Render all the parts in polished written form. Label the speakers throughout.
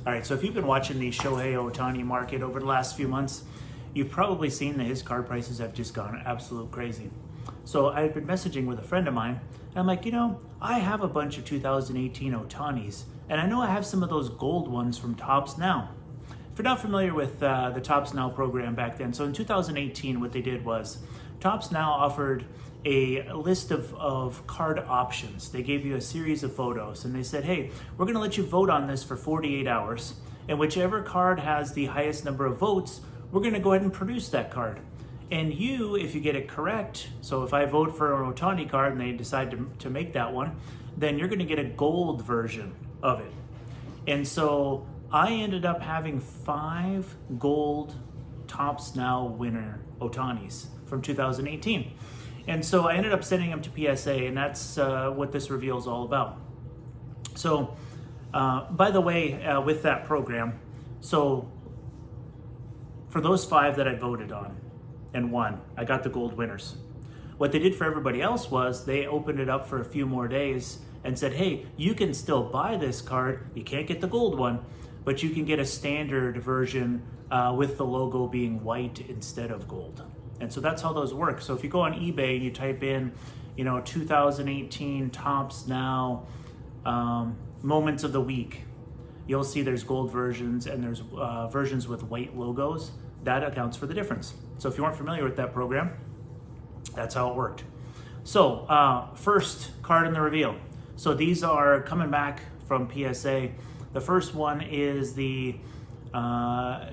Speaker 1: All right, so if you've been watching the Shohei Ohtani market over the last few months, you've probably seen that his card prices have just gone absolute crazy. So I've been messaging with a friend of mine, and I'm like, I have a bunch of 2018 Ohtanis, and I know I have some of those gold ones from Topps Now. If you're not familiar with the Topps Now program back then, so in 2018, what they did was Topps Now offered a list of card options. They gave you a series of photos, and they said, hey, we're going to let you vote on this for 48 hours, and whichever card has the highest number of votes, we're going to go ahead and produce that card. And you, if you get it correct, so if I vote for an Ohtani card and they decide to make that one, then you're going to get a gold version of it. And so I ended up having 5 gold Topps Now winner Ohtanis from 2018. And so I ended up sending them to PSA, and that's what this reveal is all about. So, by the way, with that program, so for those 5 that I voted on and won, I got the gold winners. What they did for everybody else was they opened it up for a few more days and said, hey, you can still buy this card. You can't get the gold one, but you can get a standard version with the logo being white instead of gold. And so that's how those work. So if you go on eBay and you type in, 2018 Topps Now moments of the week, you'll see there's gold versions and there's versions with white logos. That accounts for the difference. So if you weren't familiar with that program, that's how it worked. So first card in the reveal. So these are coming back from PSA. The first one is the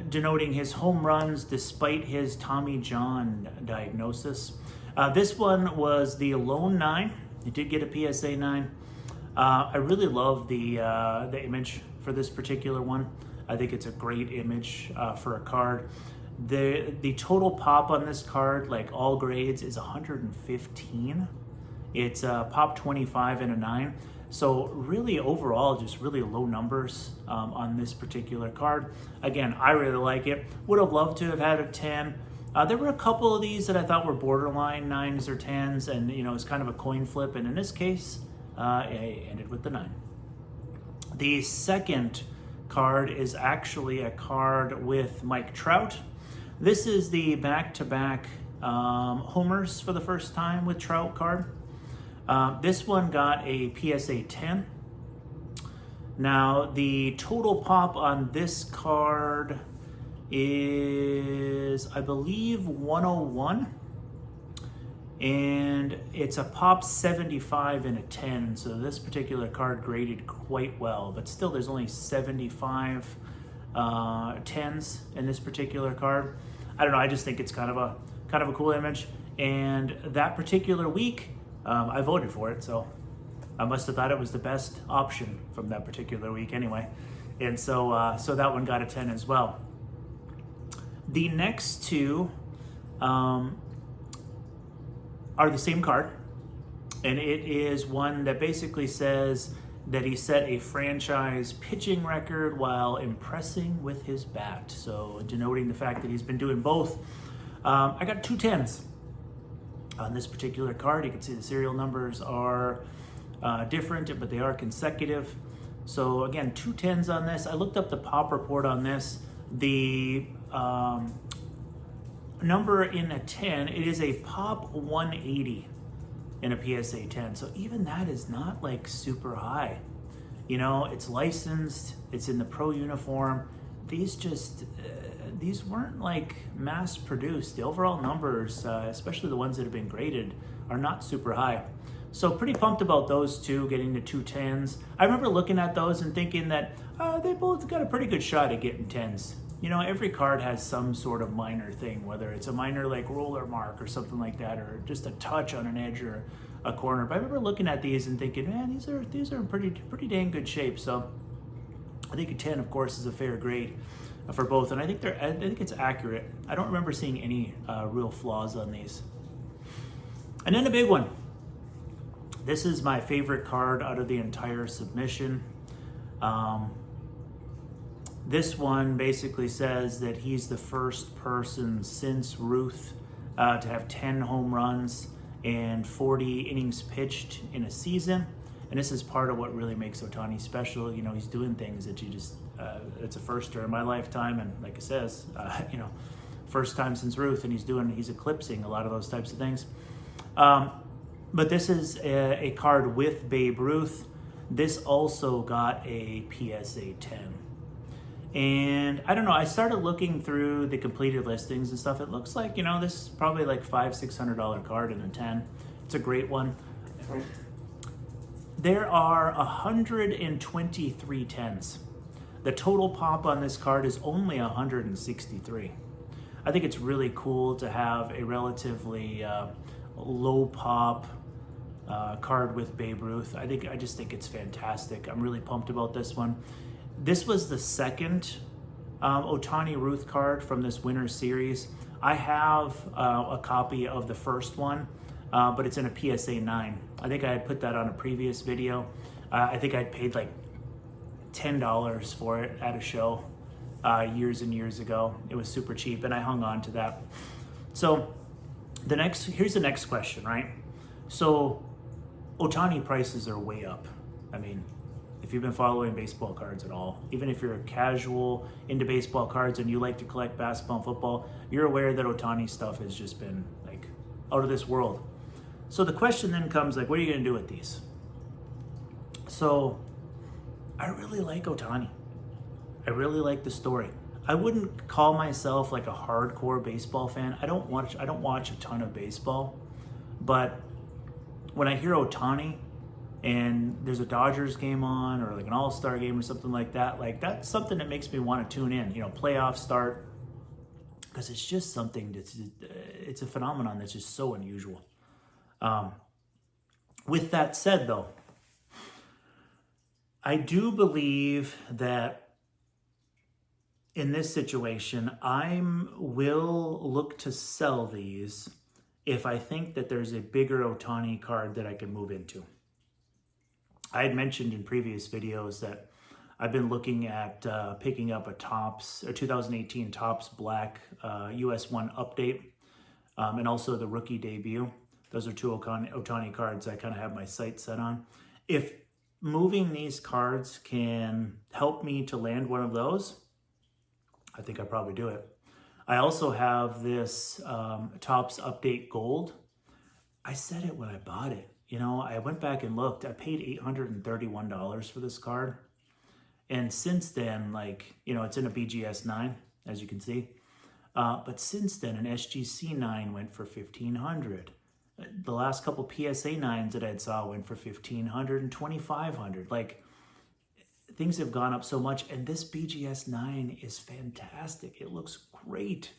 Speaker 1: denoting his home runs despite his Tommy John diagnosis. This one was the lone 9. It did get a PSA 9. I really love the image for this particular one. I think it's a great image for a card. The total pop on this card, like all grades, is 115. It's pop 25 and a 9. So really overall, just really low numbers on this particular card. Again, I really like it. Would have loved to have had a 10. There were a couple of these that I thought were borderline 9s or 10s, and it's kind of a coin flip. And in this case, I ended with the 9. The second card is actually a card with Mike Trout. This is the back-to-back homers for the first time with Trout card. This one got a PSA 10. Now, the total pop on this card is, I believe, 101. And it's a pop 75 and a 10. So this particular card graded quite well. But still, there's only 75 10s in this particular card. I don't know. I just think it's kind of a cool image. And that particular week, I voted for it, so I must have thought it was the best option from that particular week anyway. And so so that one got a 10 as well. The next two are the same card, and it is one that basically says that he set a franchise pitching record while impressing with his bat. So denoting the fact that he's been doing both. I got 2 10s. On this particular card, you can see the serial numbers are different, but they are consecutive. So again, 2 10s on this. I looked up the pop report on this. The number in a 10, it is a pop 180 in a PSA 10. So even that is not like super high. It's licensed, it's in the pro uniform. These weren't like mass produced. The overall numbers, especially the ones that have been graded, are not super high. So pretty pumped about those two, getting the 2 10s. I remember looking at those and thinking that they both got a pretty good shot at getting 10s. Every card has some sort of minor thing, whether it's a minor like roller mark or something like that, or just a touch on an edge or a corner. But I remember looking at these and thinking, man, these are in pretty dang good shape. So I think a 10, of course, is a fair grade for both, and I think it's accurate. I don't remember seeing any real flaws on these. And then the big one. This is my favorite card out of the entire submission. This one basically says that he's the first person since Ruth to have 10 home runs and 40 innings pitched in a season. And this is part of what really makes Ohtani special. You know, he's doing things that you just, it's a first in my lifetime. And like it says, you know, first time since Ruth, and he's eclipsing a lot of those types of things. But this is a card with Babe Ruth. This also got a PSA 10. And I don't know, I started looking through the completed listings and stuff. It looks like, you know, this is probably like $500-600 card in a 10. It's a great one. There are 123 10s. The total pop on this card is only 163. I think it's really cool to have a relatively low pop card with Babe Ruth. I just think it's fantastic. I'm really pumped about this one. This was the second Ohtani Ruth card from this winter series. I have a copy of the first one, but it's in a PSA 9. I think I had put that on a previous video. I think I'd paid like $10 for it at a show years and years ago. It was super cheap, and I hung on to that. So here's the next question, right? So Ohtani prices are way up. I mean, if you've been following baseball cards at all, even if you're a casual into baseball cards and you like to collect basketball and football, you're aware that Ohtani stuff has just been like out of this world. So the question then comes, like, what are you going to do with these? So I really like Ohtani. I really like the story. I wouldn't call myself like a hardcore baseball fan. I don't watch a ton of baseball, but when I hear Ohtani and there's a Dodgers game on or like an All-Star game or something like that's something that makes me want to tune in, you know, playoff start, because it's just something it's a phenomenon that's just so unusual. With that said though, I do believe that in this situation, I will look to sell these if I think that there's a bigger Ohtani card that I can move into. I had mentioned in previous videos that I've been looking at picking up a 2018 Topps Black US 1 update, and also the rookie debut. Those are two Ohtani cards I kind of have my sights set on. If moving these cards can help me to land one of those, I think I'd probably do it. I also have this Topps Update Gold. I said it when I bought it. You know, I went back and looked. I paid $831 for this card. And since then, like, you know, it's in a BGS 9, as you can see. But since then, an SGC 9 went for $1,500. The last couple PSA 9s that I saw went for $1,500 and $2,500. Like, things have gone up so much, and this BGS 9 is fantastic. It looks great.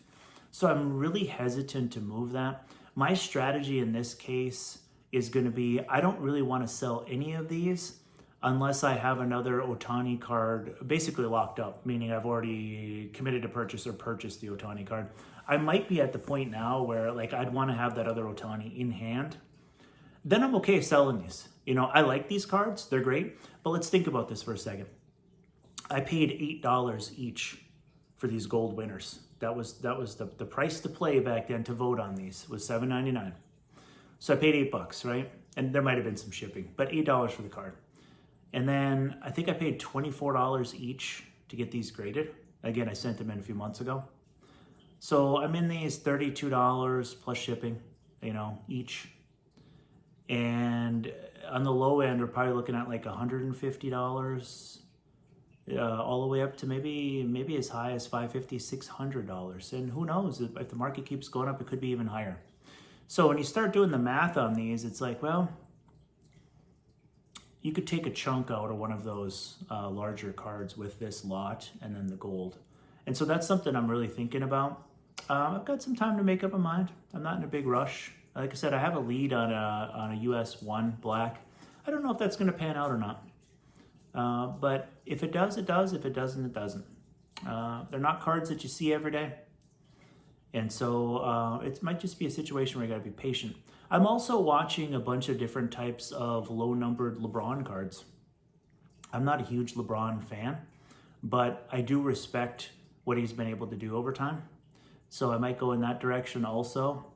Speaker 1: So I'm really hesitant to move that. My strategy in this case is going to be, I don't really want to sell any of these unless I have another Ohtani card basically locked up, meaning I've already committed to purchase or purchased the Ohtani card. I might be at the point now where like I'd want to have that other Ohtani in hand. Then I'm okay selling these. You know, I like these cards, they're great, but let's think about this for a second. I paid $8 each for these gold winners. That was the price to play back then to vote on these was $7.99. So I paid $8, right? And there might have been some shipping, but $8 for the card. And then I think I paid $24 each to get these graded. Again, I sent them in a few months ago. So I'm in these $32 plus shipping, you know, each. And on the low end, we're probably looking at like $150, all the way up to maybe as high as $550, $600. And who knows, if the market keeps going up, it could be even higher. So when you start doing the math on these, it's like, well, you could take a chunk out of one of those larger cards with this lot and then the gold. And so that's something I'm really thinking about. I've got some time to make up my mind. I'm not in a big rush. Like I said, I have a lead on a US 1 black. I don't know if that's going to pan out or not. But if it does, it does. If it doesn't, it doesn't. They're not cards that you see every day. And so it might just be a situation where you got to be patient. I'm also watching a bunch of different types of low-numbered LeBron cards. I'm not a huge LeBron fan, but I do respect what he's been able to do over time. So I might go in that direction also.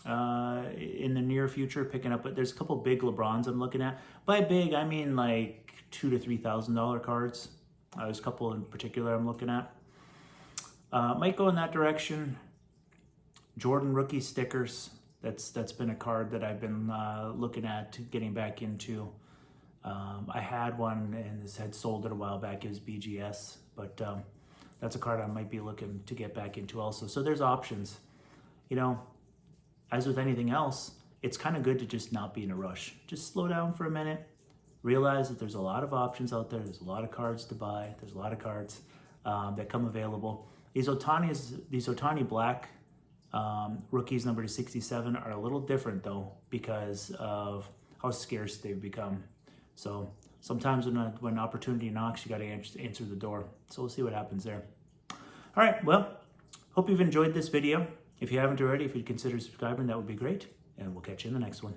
Speaker 1: in the near future, picking up. But there's a couple big LeBrons I'm looking at. By big, I mean like $2,000 to $3,000 cards. There's a couple in particular I'm looking at. Might go in that direction. Jordan rookie stickers. That's been a card that I've been looking at getting back into. I had one and this had sold it a while back. It was BGS, but that's a card I might be looking to get back into also. So there's options. You know, as with anything else, it's kind of good to just not be in a rush. Just slow down for a minute. Realize that there's a lot of options out there. There's a lot of cards to buy. There's a lot of cards that come available. These Ohtani black rookies numbered to 67 are a little different though because of how scarce they've become. So sometimes when opportunity knocks, you got to answer the door. So we'll see what happens there. All right, well, hope you've enjoyed this video. If you haven't already, if you'd consider subscribing, that would be great. And we'll catch you in the next one.